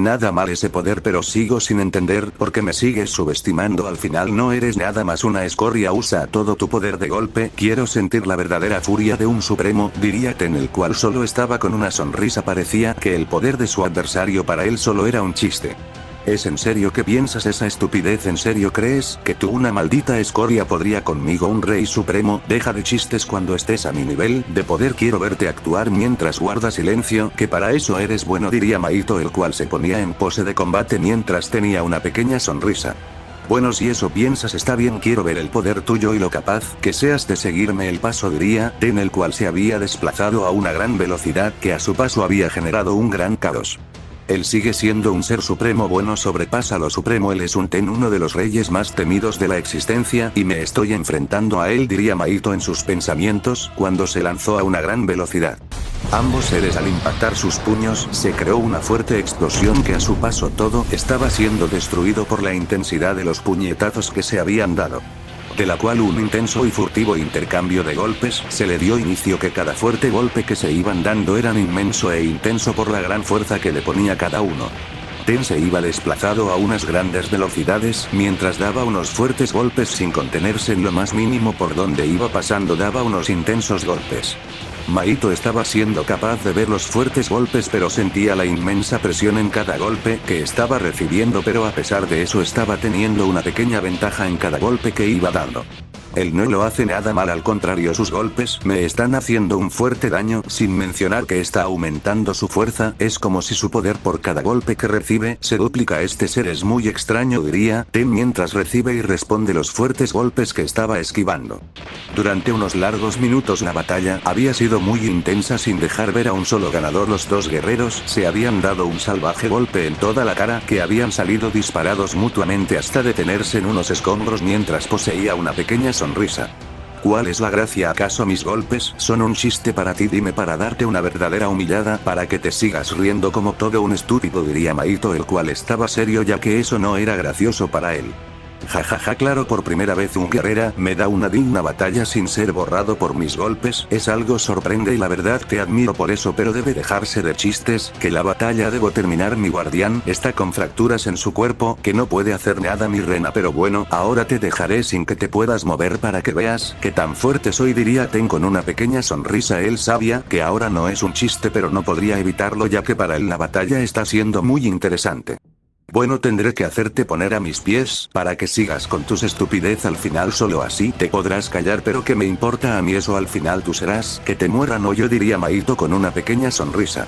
nada mal ese poder, pero sigo sin entender por qué me sigues subestimando. Al final no eres nada más una escoria. Usa todo tu poder de golpe. Quiero sentir la verdadera furia de un supremo, diría Ten, el cual solo estaba con una sonrisa. Parecía que el poder de su adversario para él solo era un chiste. ¿Es en serio que piensas esa estupidez? ¿En serio crees que tú, una maldita escoria, podría conmigo, un rey supremo? Deja de chistes. Cuando estés a mi nivel de poder quiero verte actuar mientras guarda silencio, que para eso eres bueno, diría Mahito, el cual se ponía en pose de combate mientras tenía una pequeña sonrisa. Bueno, si eso piensas está bien, quiero ver el poder tuyo y lo capaz que seas de seguirme el paso, diría Ten, el cual se había desplazado a una gran velocidad que a su paso había generado un gran caos. Él sigue siendo un ser supremo, bueno, sobrepasa lo supremo. Él es un Ten, uno de los reyes más temidos de la existencia, y me estoy enfrentando a él, diría Mahito en sus pensamientos, cuando se lanzó a una gran velocidad. Ambos seres, al impactar sus puños, se creó una fuerte explosión que a su paso todo estaba siendo destruido por la intensidad de los puñetazos que se habían dado. De la cual un intenso y furtivo intercambio de golpes se le dio inicio, que cada fuerte golpe que se iban dando eran inmenso e intenso por la gran fuerza que le ponía cada uno. Ten se iba desplazado a unas grandes velocidades, mientras daba unos fuertes golpes sin contenerse en lo más mínimo. Por donde iba pasando daba unos intensos golpes. Mahito estaba siendo capaz de ver los fuertes golpes, pero sentía la inmensa presión en cada golpe que estaba recibiendo, pero a pesar de eso estaba teniendo una pequeña ventaja en cada golpe que iba dando. Él no lo hace nada mal, al contrario, sus golpes me están haciendo un fuerte daño, sin mencionar que está aumentando su fuerza. Es como si su poder por cada golpe que recibe se duplica. Este ser es muy extraño, diría Ten, mientras recibe y responde los fuertes golpes que estaba esquivando. Durante unos largos minutos la batalla había sido muy intensa, sin dejar ver a un solo ganador. Los dos guerreros se habían dado un salvaje golpe en toda la cara, que habían salido disparados mutuamente hasta detenerse en unos escombros mientras poseía una pequeña sonrisa. ¿Cuál es la gracia? ¿Acaso mis golpes son un chiste para ti? Dime, para darte una verdadera humillada, para que te sigas riendo como todo un estúpido, diría Mahito, el cual estaba serio ya que eso no era gracioso para él. Jajaja, claro, por primera vez un guerrera me da una digna batalla sin ser borrado por mis golpes. Es algo sorprendente y la verdad te admiro por eso, pero debe dejarse de chistes, que la batalla debo terminar. Mi guardián está con fracturas en su cuerpo, que no puede hacer nada, mi reina, pero bueno, ahora te dejaré sin que te puedas mover para que veas qué tan fuerte soy, diría Ten con una pequeña sonrisa. Él sabía que ahora no es un chiste, pero no podría evitarlo ya que para él la batalla está siendo muy interesante. Bueno, tendré que hacerte poner a mis pies, para que sigas con tus estupidez. Al final solo así te podrás callar, pero ¿qué me importa a mí eso? Al final tú serás que te muera, no yo, diría Mahito con una pequeña sonrisa.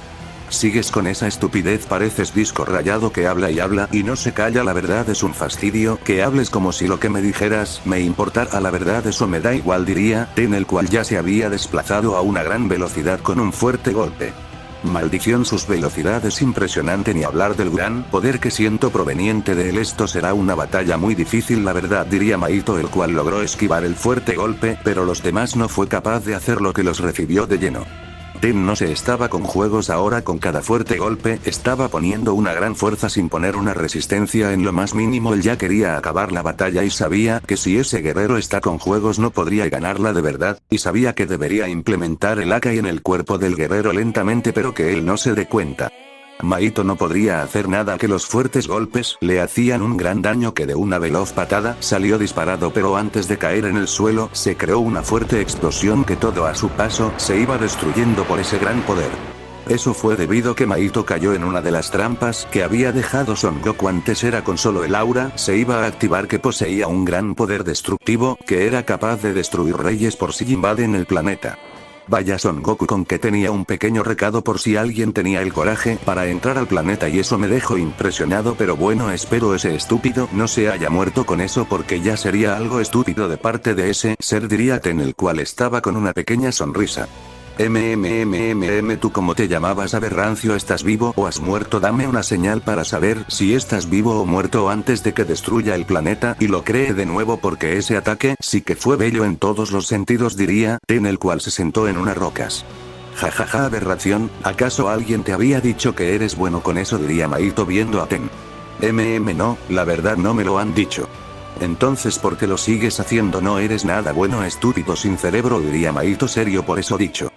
Sigues con esa estupidez, pareces disco rayado que habla y no se calla. La verdad es un fastidio que hables como si lo que me dijeras me importara. La verdad eso me da igual, diría Ten, el cual ya se había desplazado a una gran velocidad con un fuerte golpe. Maldición, sus velocidades impresionante, ni hablar del gran poder que siento proveniente de él. Esto será una batalla muy difícil, la verdad, diría Mahito, el cual logró esquivar el fuerte golpe, pero los demás no fue capaz de hacer lo que los recibió de lleno. Ten no se estaba con juegos ahora. Con cada fuerte golpe estaba poniendo una gran fuerza sin poner una resistencia en lo más mínimo. Él ya quería acabar la batalla y sabía que si ese guerrero está con juegos no podría ganarla de verdad, y sabía que debería implementar el Akai en el cuerpo del guerrero lentamente, pero que él no se dé cuenta. Mahito no podría hacer nada, que los fuertes golpes le hacían un gran daño, que de una veloz patada salió disparado, pero antes de caer en el suelo se creó una fuerte explosión que todo a su paso se iba destruyendo por ese gran poder. Eso fue debido que Mahito cayó en una de las trampas que había dejado Son Goku antes. Era con solo el aura se iba a activar, que poseía un gran poder destructivo que era capaz de destruir reyes por si invaden el planeta. Vaya Son Goku, con que tenía un pequeño recado por si alguien tenía el coraje para entrar al planeta, y eso me dejó impresionado, pero bueno, espero ese estúpido no se haya muerto con eso, porque ya sería algo estúpido de parte de ese ser, diría Ten, el cual estaba con una pequeña sonrisa. ¿Tú cómo te llamabas, aberrancio? ¿Estás vivo o has muerto? Dame una señal para saber si estás vivo o muerto antes de que destruya el planeta y lo cree de nuevo, porque ese ataque sí que fue bello en todos los sentidos, diría Ten, el cual se sentó en unas rocas. Jajaja, aberración, ¿acaso alguien te había dicho que eres bueno con eso? Diría Mahito viendo a Ten. No, la verdad no me lo han dicho. Entonces ¿por qué lo sigues haciendo? No eres nada bueno, estúpido sin cerebro, diría Mahito serio, por eso dicho.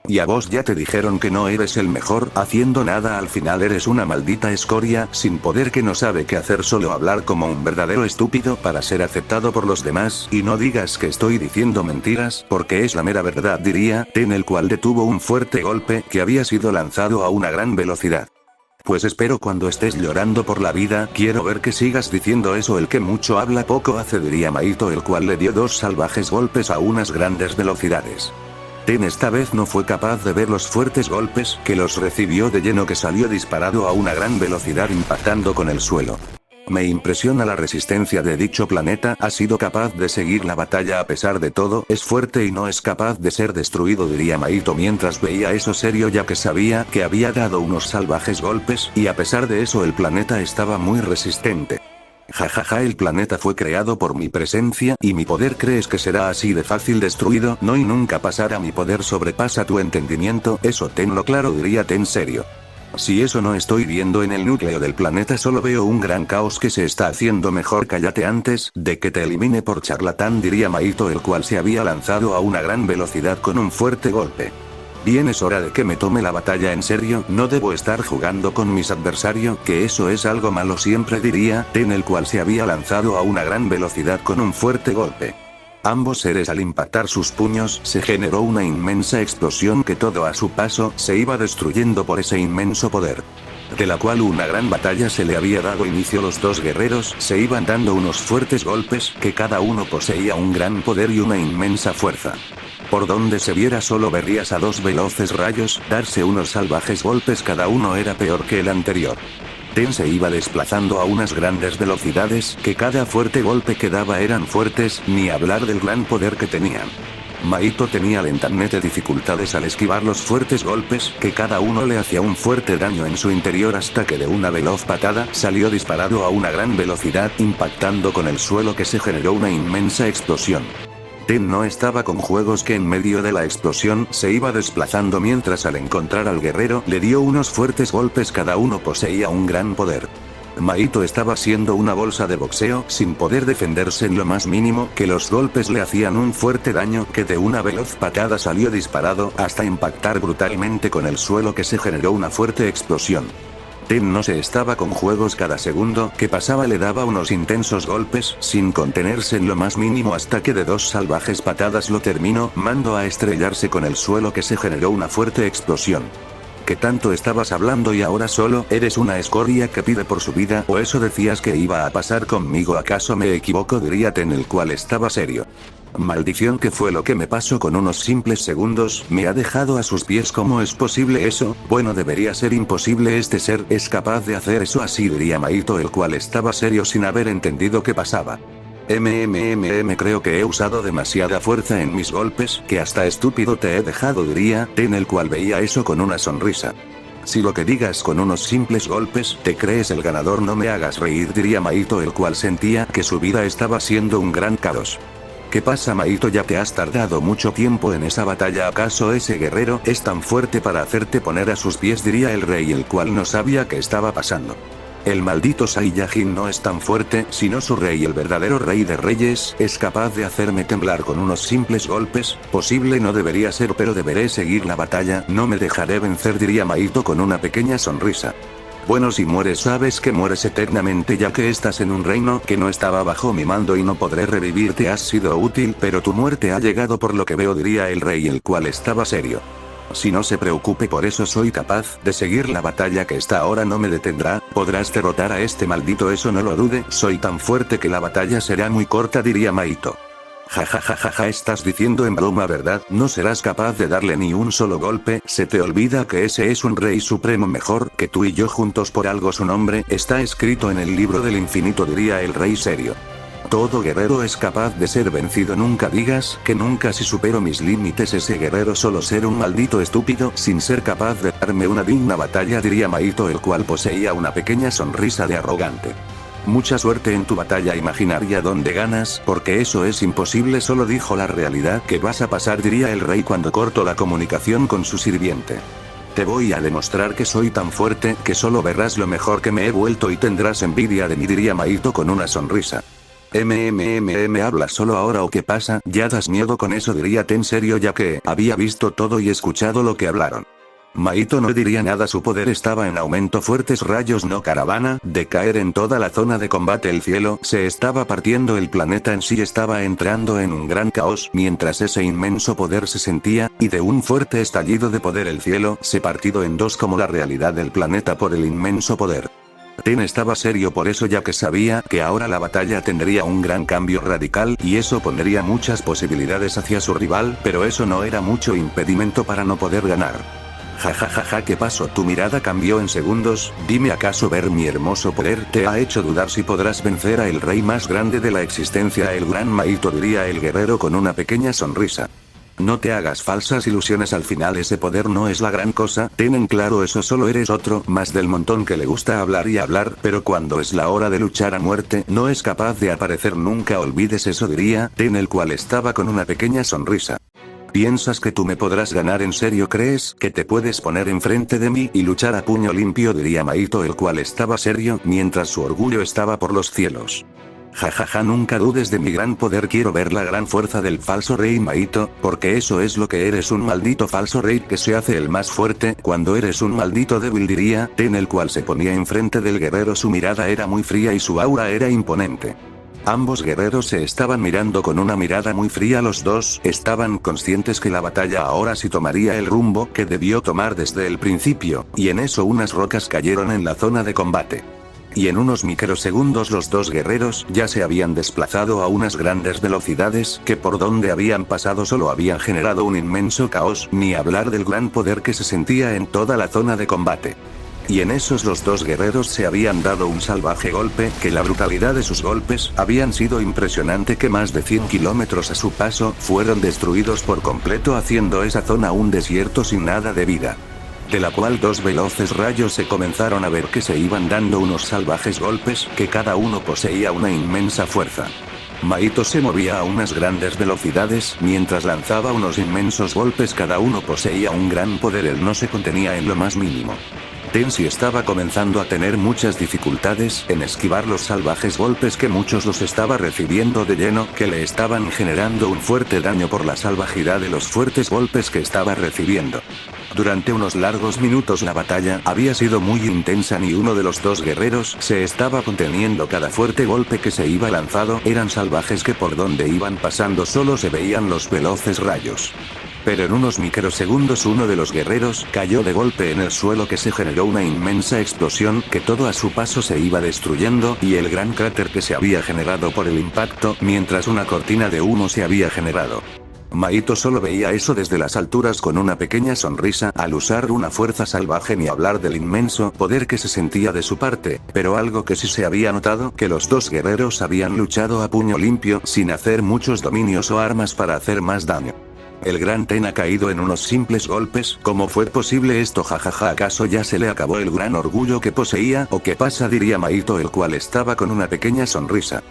Y a vos ya te dijeron que no eres el mejor, haciendo nada al final eres una maldita escoria, sin poder que no sabe qué hacer, solo hablar como un verdadero estúpido para ser aceptado por los demás, y no digas que estoy diciendo mentiras, porque es la mera verdad, diría Ten, el cual detuvo un fuerte golpe que había sido lanzado a una gran velocidad. Pues espero cuando estés llorando por la vida, quiero ver que sigas diciendo eso, el que mucho habla poco hace, diría Mahito, el cual le dio dos salvajes golpes a unas grandes velocidades. Ten esta vez no fue capaz de ver los fuertes golpes que los recibió de lleno, que salió disparado a una gran velocidad impactando con el suelo. Me impresiona la resistencia de dicho planeta, ha sido capaz de seguir la batalla a pesar de todo, es fuerte y no es capaz de ser destruido, diría Mahito mientras veía eso serio, ya que sabía que había dado unos salvajes golpes, y a pesar de eso el planeta estaba muy resistente. Jajaja, el planeta fue creado por mi presencia, y mi poder crees que será así de fácil destruido, no y nunca pasará, mi poder sobrepasa tu entendimiento, eso tenlo claro, diría Ten serio. Si eso no estoy viendo en el núcleo del planeta, solo veo un gran caos que se está haciendo, mejor cállate antes de que te elimine por charlatán, diría Mahito, el cual se había lanzado a una gran velocidad con un fuerte golpe. Bien, es hora de que me tome la batalla en serio, no debo estar jugando con mis adversarios, que eso es algo malo siempre, diría Ten, el cual se había lanzado a una gran velocidad con un fuerte golpe. Ambos seres, al impactar sus puños, se generó una inmensa explosión que todo a su paso se iba destruyendo por ese inmenso poder. De la cual una gran batalla se le había dado inicio, los dos guerreros se iban dando unos fuertes golpes que cada uno poseía un gran poder y una inmensa fuerza. Por donde se viera solo verías a dos veloces rayos darse unos salvajes golpes, cada uno era peor que el anterior. Ten se iba desplazando a unas grandes velocidades que cada fuerte golpe que daba eran fuertes, ni hablar del gran poder que tenían. Mahito tenía lentamente dificultades al esquivar los fuertes golpes que cada uno le hacía un fuerte daño en su interior, hasta que de una veloz patada salió disparado a una gran velocidad impactando con el suelo, que se generó una inmensa explosión. Ten no estaba con juegos, que en medio de la explosión se iba desplazando, mientras al encontrar al guerrero le dio unos fuertes golpes, cada uno poseía un gran poder. Mahito estaba siendo una bolsa de boxeo sin poder defenderse en lo más mínimo, que los golpes le hacían un fuerte daño que de una veloz patada salió disparado hasta impactar brutalmente con el suelo, que se generó una fuerte explosión. Ten no se estaba con juegos, cada segundo que pasaba le daba unos intensos golpes sin contenerse en lo más mínimo, hasta que de dos salvajes patadas lo terminó mando a estrellarse con el suelo, que se generó una fuerte explosión. ¿Qué tanto estabas hablando y ahora solo eres una escoria que pide por su vida? ¿O eso decías que iba a pasar conmigo? ¿Acaso me equivoco? Diría Ten, el cual estaba serio. Maldición, ¿qué fue lo que me pasó con unos simples segundos? Me ha dejado a sus pies. ¿Cómo es posible eso? Bueno, debería ser imposible, este ser es capaz de hacer eso así, diría Mahito, el cual estaba serio sin haber entendido qué pasaba. Creo que he usado demasiada fuerza en mis golpes, que hasta estúpido te he dejado, diría Ten, el cual veía eso con una sonrisa. Si lo que digas con unos simples golpes te crees el ganador, no me hagas reír, diría Mahito, el cual sentía que su vida estaba siendo un gran caos. ¿Qué pasa, Mahito? Ya te has tardado mucho tiempo en esa batalla. ¿Acaso ese guerrero es tan fuerte para hacerte poner a sus pies? Diría el rey, el cual no sabía qué estaba pasando. El maldito Saiyajin no es tan fuerte, sino su rey, el verdadero rey de reyes, es capaz de hacerme temblar con unos simples golpes. Posible no debería ser, pero deberé seguir la batalla, no me dejaré vencer, diría Mahito con una pequeña sonrisa. Bueno, si mueres sabes que mueres eternamente, ya que estás en un reino que no estaba bajo mi mando y no podré revivirte. Has sido útil, pero tu muerte ha llegado por lo que veo, diría el rey, el cual estaba serio. Si no se preocupe por eso, soy capaz de seguir la batalla que está ahora, no me detendrá, podrás derrotar a este maldito, eso no lo dude, soy tan fuerte que la batalla será muy corta, diría Mahito. Jajajaja, estás diciendo en broma, ¿verdad? No serás capaz de darle ni un solo golpe, se te olvida que ese es un rey supremo mejor que tú y yo juntos, por algo su nombre está escrito en el libro del infinito, diría el rey serio. Todo guerrero es capaz de ser vencido, nunca digas que nunca. Si supero mis límites, ese guerrero solo ser un maldito estúpido sin ser capaz de darme una digna batalla, diría Mahito, el cual poseía una pequeña sonrisa de arrogante. Mucha suerte en tu batalla imaginaria donde ganas, porque eso es imposible, solo dijo la realidad que vas a pasar, diría el rey cuando cortó la comunicación con su sirviente. Te voy a demostrar que soy tan fuerte que solo verás lo mejor que me he vuelto y tendrás envidia de mí, diría Mahito con una sonrisa. ¿Hablas solo ahora o qué pasa? Ya das miedo con eso, diría Ten serio, ya que había visto todo y escuchado lo que hablaron. Mahito no diría nada, su poder estaba en aumento, fuertes rayos no caravana, de caer en toda la zona de combate, el cielo se estaba partiendo, el planeta en sí estaba entrando en un gran caos, mientras ese inmenso poder se sentía, y de un fuerte estallido de poder el cielo se partido en dos como la realidad del planeta por el inmenso poder. Ten estaba serio por eso, ya que sabía que ahora la batalla tendría un gran cambio radical y eso pondría muchas posibilidades hacia su rival, pero eso no era mucho impedimento para no poder ganar. Jajajaja, ¿qué pasó? Tu mirada cambió en segundos, dime, ¿acaso ver mi hermoso poder te ha hecho dudar si podrás vencer a el rey más grande de la existencia, el gran Mahito? Diría el guerrero con una pequeña sonrisa. No te hagas falsas ilusiones, al final ese poder no es la gran cosa, ten en claro eso, solo eres otro más del montón que le gusta hablar y hablar, pero cuando es la hora de luchar a muerte no es capaz de aparecer, nunca olvides eso, diría Ten, el cual estaba con una pequeña sonrisa. ¿Piensas que tú me podrás ganar? ¿En serio crees que te puedes poner enfrente de mí y luchar a puño limpio? Diría Mahito, el cual estaba serio, mientras su orgullo estaba por los cielos. Jajaja, nunca dudes de mi gran poder, quiero ver la gran fuerza del falso rey Mahito, porque eso es lo que eres, un maldito falso rey que se hace el más fuerte cuando eres un maldito débil, diría Ten, el cual se ponía enfrente del guerrero, su mirada era muy fría y su aura era imponente. Ambos guerreros se estaban mirando con una mirada muy fría, los dos estaban conscientes que la batalla ahora sí tomaría el rumbo que debió tomar desde el principio, y en eso unas rocas cayeron en la zona de combate. Y en unos microsegundos los dos guerreros ya se habían desplazado a unas grandes velocidades que por donde habían pasado solo habían generado un inmenso caos, ni hablar del gran poder que se sentía en toda la zona de combate. Y en esos los dos guerreros se habían dado un salvaje golpe, que la brutalidad de sus golpes habían sido impresionante, que más de 100 kilómetros a su paso fueron destruidos por completo, haciendo esa zona un desierto sin nada de vida. De la cual dos veloces rayos se comenzaron a ver que se iban dando unos salvajes golpes, que cada uno poseía una inmensa fuerza. Mahito se movía a unas grandes velocidades, mientras lanzaba unos inmensos golpes, cada uno poseía un gran poder, él no se contenía en lo más mínimo. Tensi estaba comenzando a tener muchas dificultades en esquivar los salvajes golpes que muchos los estaba recibiendo de lleno, que le estaban generando un fuerte daño por la salvajidad de los fuertes golpes que estaba recibiendo. Durante unos largos minutos la batalla había sido muy intensa, ni uno de los dos guerreros se estaba conteniendo, cada fuerte golpe que se iba lanzado eran salvajes que por donde iban pasando solo se veían los veloces rayos. Pero en unos microsegundos uno de los guerreros cayó de golpe en el suelo, que se generó una inmensa explosión que todo a su paso se iba destruyendo, y el gran cráter que se había generado por el impacto, mientras una cortina de humo se había generado. Mahito solo veía eso desde las alturas con una pequeña sonrisa al usar una fuerza salvaje, ni hablar del inmenso poder que se sentía de su parte, pero algo que sí se había notado, que los dos guerreros habían luchado a puño limpio sin hacer muchos dominios o armas para hacer más daño. El gran Ten ha caído en unos simples golpes, ¿cómo fue posible esto? Jajaja, ¿acaso ya se le acabó el gran orgullo que poseía o qué pasa? Diría Mahito, el cual estaba con una pequeña sonrisa.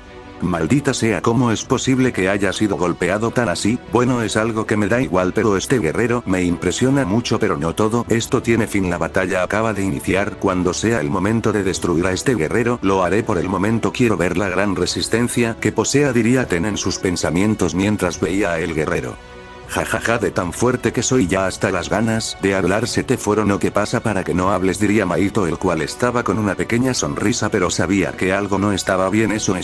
Maldita sea, ¿cómo es posible que haya sido golpeado tan así? Bueno, es algo que me da igual, pero este guerrero me impresiona mucho, pero no todo esto tiene fin, la batalla acaba de iniciar, cuando sea el momento de destruir a este guerrero, lo haré, por el momento quiero ver la gran resistencia que posea, diría Ten en sus pensamientos mientras veía a el guerrero. Jajaja, de tan fuerte que soy ya hasta las ganas de hablar se te fueron, ¿o qué pasa para que no hables? Diría Mahito, el cual estaba con una pequeña sonrisa, pero sabía que algo no estaba bien. Eso.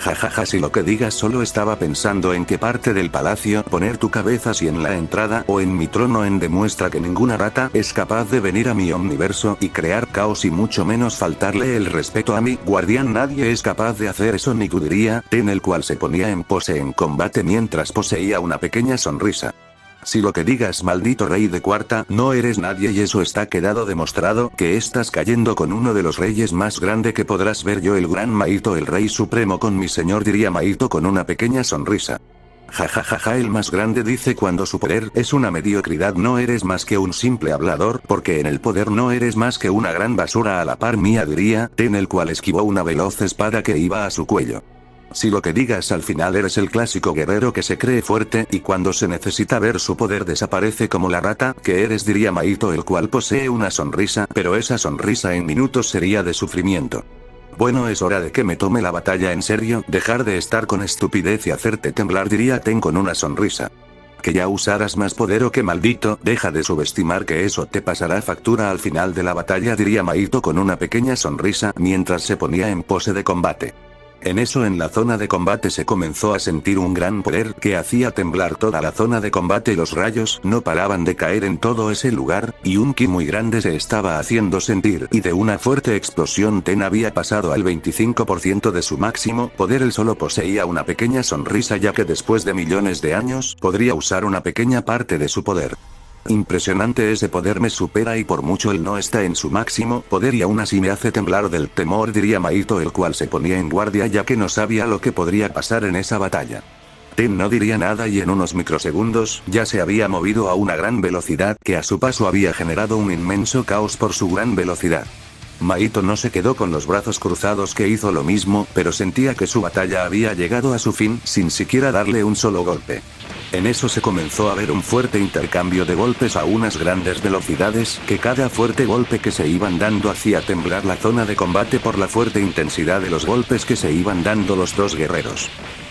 Jajaja, si lo que digas, solo estaba pensando en qué parte del palacio poner tu cabeza, si en la entrada o en mi trono, en demuestra que ninguna rata es capaz de venir a mi omniverso y crear caos, y mucho menos faltarle el respeto a mi guardián. Nadie es capaz de hacer eso, ni tú, diría Ten, el cual se ponía en pose en combate mientras poseía una pequeña sonrisa. Si lo que digas, maldito rey de cuarta, no eres nadie, y eso está quedado demostrado, que estás cayendo con uno de los reyes más grande que podrás ver, yo, el gran Mahito, el rey supremo, con mi señor, diría Mahito con una pequeña sonrisa. Jajajaja, el más grande, dice, cuando su poder es una mediocridad no eres más que un simple hablador, porque en el poder no eres más que una gran basura a la par mía, diría Ten, el cual esquivó una veloz espada que iba a su cuello. Si lo que digas, al final eres el clásico guerrero que se cree fuerte y cuando se necesita ver su poder desaparece como la rata que eres, diría Mahito, el cual posee una sonrisa, pero esa sonrisa en minutos sería de sufrimiento. Bueno, es hora de que me tome la batalla en serio, dejar de estar con estupidez y hacerte temblar, diría Ten con una sonrisa. Que ya usarás más poder o que maldito, deja de subestimar que eso te pasará factura al final de la batalla, diría Mahito con una pequeña sonrisa mientras se ponía en pose de combate. En eso, en la zona de combate se comenzó a sentir un gran poder que hacía temblar toda la zona de combate. Los rayos no paraban de caer en todo ese lugar, y un ki muy grande se estaba haciendo sentir, y de una fuerte explosión Ten había pasado al 25% de su máximo poder. Él solo poseía una pequeña sonrisa, ya que después de millones de años, podría usar una pequeña parte de su poder. Impresionante, ese poder me supera y por mucho él no está en su máximo poder y aún así me hace temblar del temor, diría Mahito, el cual se ponía en guardia ya que no sabía lo que podría pasar en esa batalla. Ten no diría nada y en unos microsegundos ya se había movido a una gran velocidad que a su paso había generado un inmenso caos por su gran velocidad. Mahito no se quedó con los brazos cruzados, que hizo lo mismo, pero sentía que su batalla había llegado a su fin sin siquiera darle un solo golpe. En eso se comenzó a ver un fuerte intercambio de golpes a unas grandes velocidades, que cada fuerte golpe que se iban dando hacía temblar la zona de combate por la fuerte intensidad de los golpes que se iban dando los dos guerreros.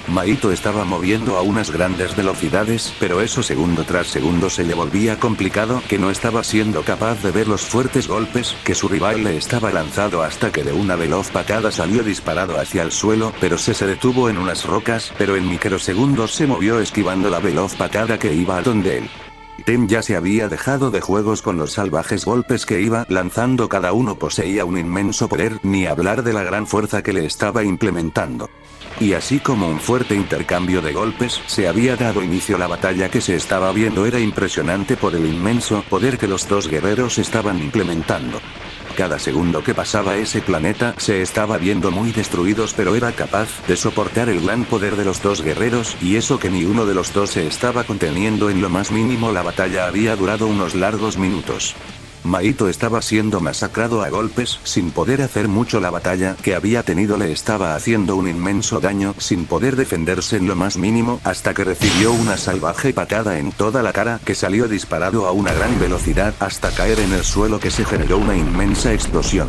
Mahito estaba moviendo a unas grandes velocidades, pero eso segundo tras segundo se le volvía complicado, que no estaba siendo capaz de ver los fuertes golpes que su rival le estaba lanzando, hasta que de una veloz patada salió disparado hacia el suelo, pero se detuvo en unas rocas, pero en microsegundos se movió esquivando la veloz patada que iba a donde él. Ten ya se había dejado de juegos con los salvajes golpes que iba lanzando, cada uno poseía un inmenso poder, ni hablar de la gran fuerza que le estaba implementando. Y así como un fuerte intercambio de golpes, se había dado inicio a la batalla que se estaba viendo. Era impresionante por el inmenso poder que los dos guerreros estaban implementando. Cada segundo que pasaba ese planeta se estaba viendo muy destruidos, pero era capaz de soportar el gran poder de los dos guerreros, y eso que ni uno de los dos se estaba conteniendo en lo más mínimo. La batalla había durado unos largos minutos. Mahito estaba siendo masacrado a golpes, sin poder hacer mucho. La batalla que había tenido le estaba haciendo un inmenso daño, sin poder defenderse en lo más mínimo, hasta que recibió una salvaje patada en toda la cara, que salió disparado a una gran velocidad hasta caer en el suelo, que se generó una inmensa explosión.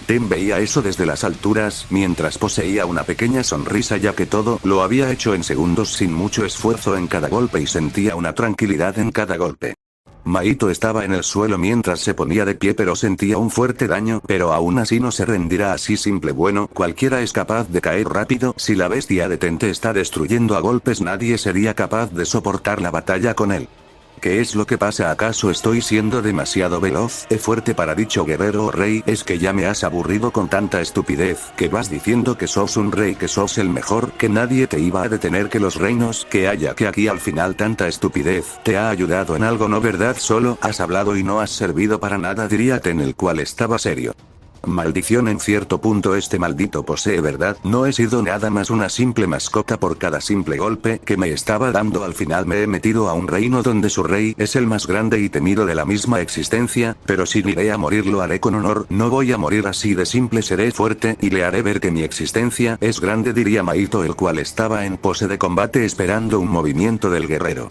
Ten veía eso desde las alturas, mientras poseía una pequeña sonrisa, ya que todo lo había hecho en segundos sin mucho esfuerzo en cada golpe, y sentía una tranquilidad en cada golpe. Mahito estaba en el suelo mientras se ponía de pie, pero sentía un fuerte daño, pero aún así no se rendirá así simple. Bueno, cualquiera es capaz de caer rápido. Si la bestia de Ten te está destruyendo a golpes, nadie sería capaz de soportar la batalla con él. ¿Qué es lo que pasa? ¿Acaso estoy siendo demasiado veloz y fuerte para dicho guerrero o rey? ¿Es que ya me has aburrido con tanta estupidez, que vas diciendo que sos un rey, que sos el mejor, que nadie te iba a detener, que los reinos que haya, que aquí al final tanta estupidez te ha ayudado en algo, no verdad? Solo has hablado y no has servido para nada, diría Ten, el cual estaba serio. Maldición, en cierto punto este maldito posee verdad, no he sido nada más una simple mascota. Por cada simple golpe que me estaba dando, al final me he metido a un reino donde su rey es el más grande y temido de la misma existencia, pero si iré a morir lo haré con honor, no voy a morir así de simple, seré fuerte y le haré ver que mi existencia es grande, diría Mahito, el cual estaba en pose de combate esperando un movimiento del guerrero.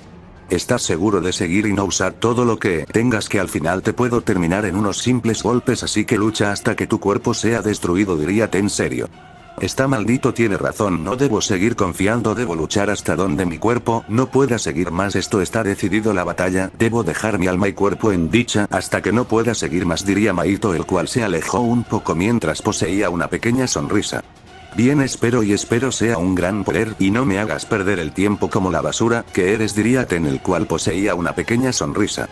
¿Estás seguro de seguir y no usar todo lo que tengas, que al final te puedo terminar en unos simples golpes? Así que lucha hasta que tu cuerpo sea destruido, diría Ten serio. Está maldito, tiene razón, no debo seguir confiando, debo luchar hasta donde mi cuerpo no pueda seguir más. Esto está decidido, la batalla, debo dejar mi alma y cuerpo en dicha hasta que no pueda seguir más, diría Mahito, el cual se alejó un poco mientras poseía una pequeña sonrisa. Bien, espero sea un gran poder y no me hagas perder el tiempo como la basura que eres, diría Ten, el cual poseía una pequeña sonrisa.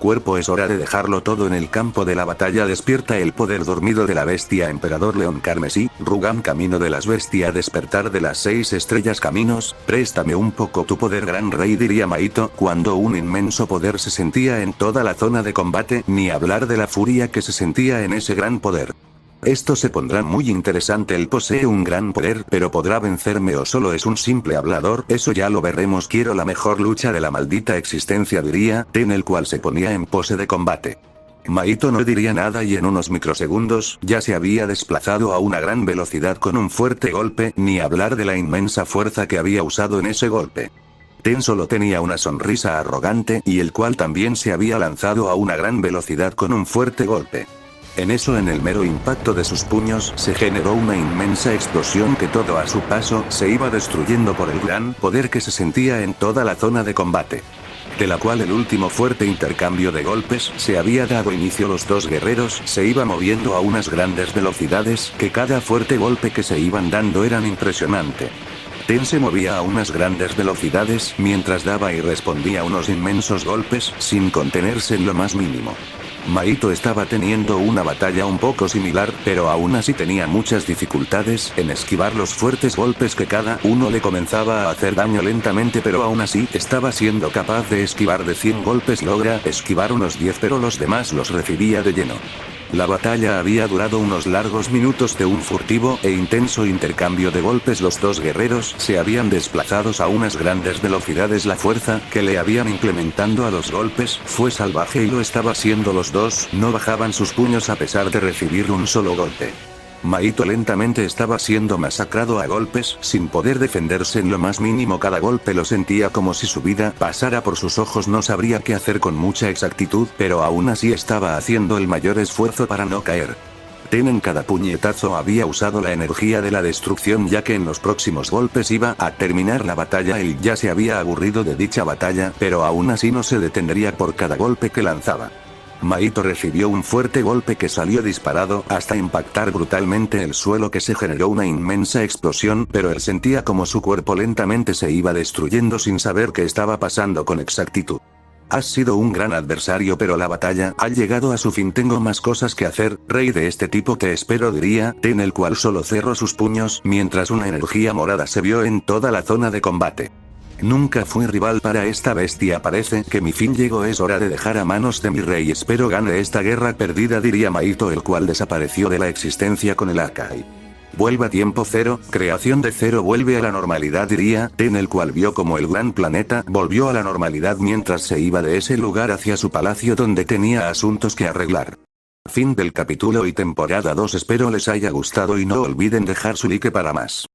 Cuerpo, es hora de dejarlo todo en el campo de la batalla. Despierta el poder dormido de la bestia. Emperador León Carmesí, Rugan, camino de las bestias, despertar de las 6 estrellas caminos, préstame un poco tu poder, gran rey, diría Mahito, cuando un inmenso poder se sentía en toda la zona de combate, ni hablar de la furia que se sentía en ese gran poder. Esto se pondrá muy interesante. Él posee un gran poder, pero ¿podrá vencerme o solo es un simple hablador? Eso ya lo veremos. Quiero la mejor lucha de la maldita existencia, diría Ten, el cual se ponía en pose de combate. Mahito no diría nada y en unos microsegundos ya se había desplazado a una gran velocidad con un fuerte golpe, ni hablar de la inmensa fuerza que había usado en ese golpe. Ten solo tenía una sonrisa arrogante y el cual también se había lanzado a una gran velocidad con un fuerte golpe. En eso, en el mero impacto de sus puños, se generó una inmensa explosión que todo a su paso se iba destruyendo por el gran poder que se sentía en toda la zona de combate. De la cual el último fuerte intercambio de golpes se había dado inicio. Los dos guerreros se iban moviendo a unas grandes velocidades, que cada fuerte golpe que se iban dando eran impresionante. Ten se movía a unas grandes velocidades mientras daba y respondía unos inmensos golpes, sin contenerse en lo más mínimo. Mahito estaba teniendo una batalla un poco similar, pero aún así tenía muchas dificultades en esquivar los fuertes golpes que cada uno le comenzaba a hacer daño lentamente, pero aún así estaba siendo capaz de esquivar. De 100 golpes logra esquivar unos 10, pero los demás los recibía de lleno. La batalla había durado unos largos minutos de un furtivo e intenso intercambio de golpes. Los dos guerreros se habían desplazado a unas grandes velocidades. La fuerza que le habían implementando a los golpes fue salvaje y lo estaba haciendo. Los dos no bajaban sus puños a pesar de recibir un solo golpe. Mahito lentamente estaba siendo masacrado a golpes, sin poder defenderse en lo más mínimo. Cada golpe lo sentía como si su vida pasara por sus ojos. No sabría qué hacer con mucha exactitud, pero aún así estaba haciendo el mayor esfuerzo para no caer. Ten en cada puñetazo había usado la energía de la destrucción, ya que en los próximos golpes iba a terminar la batalla. Él ya se había aburrido de dicha batalla, pero aún así no se detendría por cada golpe que lanzaba. Mahito recibió un fuerte golpe que salió disparado hasta impactar brutalmente el suelo, que se generó una inmensa explosión, pero él sentía como su cuerpo lentamente se iba destruyendo sin saber qué estaba pasando con exactitud. Has sido un gran adversario, pero la batalla ha llegado a su fin. Tengo más cosas que hacer, rey de este tipo te espero, diría Ten, el cual solo cerró sus puños mientras una energía morada se vio en toda la zona de combate. Nunca fui rival para esta bestia, parece que mi fin llegó, es hora de dejar a manos de mi rey, espero gane esta guerra perdida, diría Mahito, el cual desapareció de la existencia con el Akai. Vuelva tiempo cero, creación de cero vuelve a la normalidad, diría Ten, el cual vio como el gran planeta volvió a la normalidad mientras se iba de ese lugar hacia su palacio donde tenía asuntos que arreglar. Fin del capítulo y temporada 2. Espero les haya gustado y no olviden dejar su like para más.